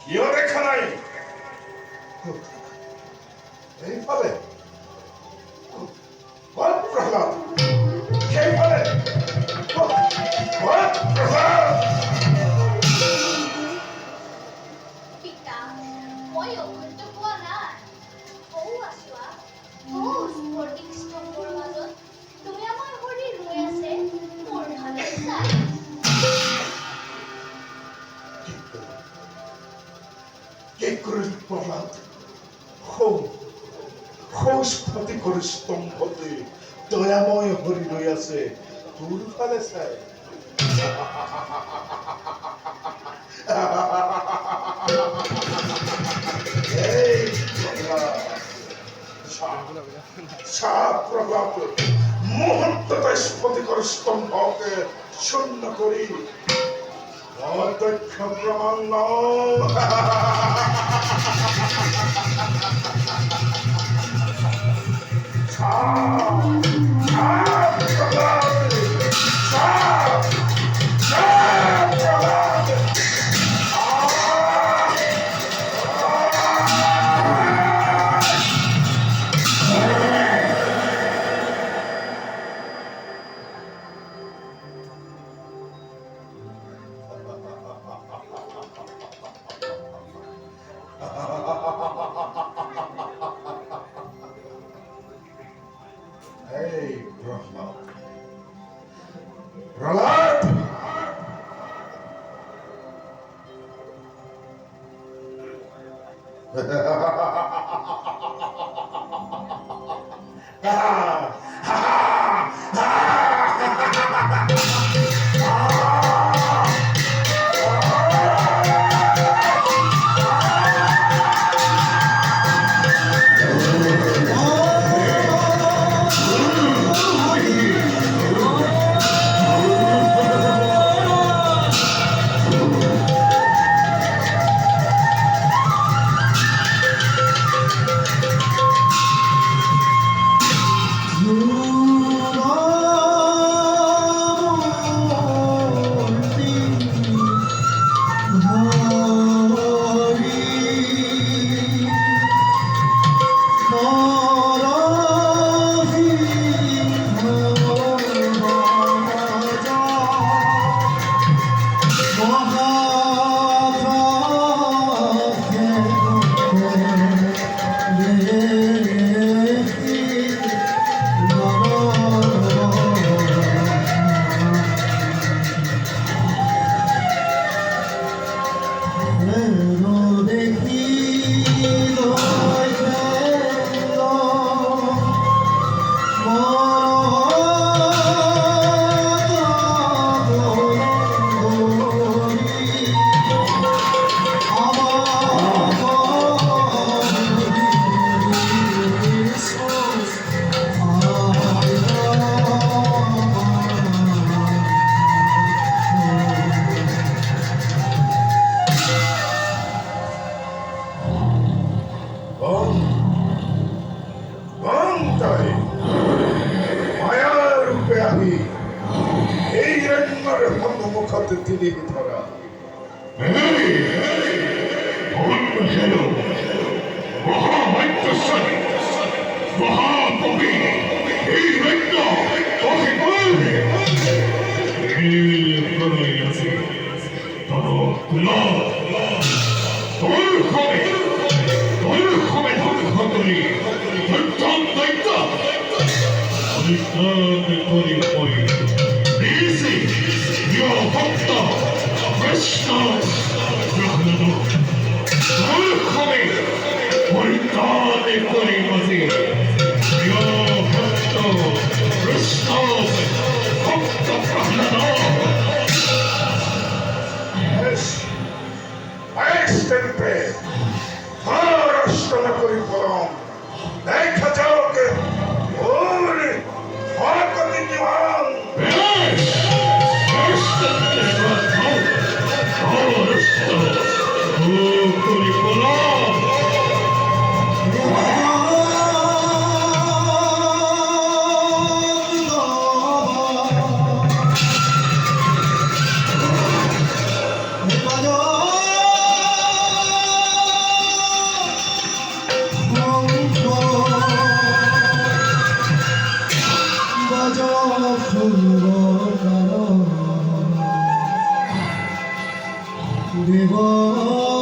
কিয় দেখা নাই এইফালে প্রহ্লাদ সেইফালে প্রহ্লাদ পিতা মই অভ্যন্ত পোৱা নাই সৌ আছোৱা সৌ স্পৰ্টিং স্তম্ভৰ মাজত দয়াময় হৰি ৰৈ আছে মোৰ ভালে চাই কি কৰিল প্ৰহ্লাদ স্ফটিকৰ স্তম্ভতে দয়াময় হৰি ৰৈ আছে তোৰ ফালে চাই প্রহ্লাদ মুহূর্ততে স্ফটিকৰ স্তম্ভকে শূন্য কৰি অদক্ষ ব্রহ্মাণ্ড Hey, Prahlad. Prahlad! তিনি ধরা মহাকবি এই রৈদ্য তোকে বলবে আছে তোর হবে ধ্বংস করি দৈত্য করি করি ভক্ত বৈষ্ণব মূর্খমে পরিত্রাণ করি বসে ভক্ত বৈষ্ণব ভক্ত প্রহ্লাদ করি পরম দেখা যাও কে ওরে হরকতি জীবন দেব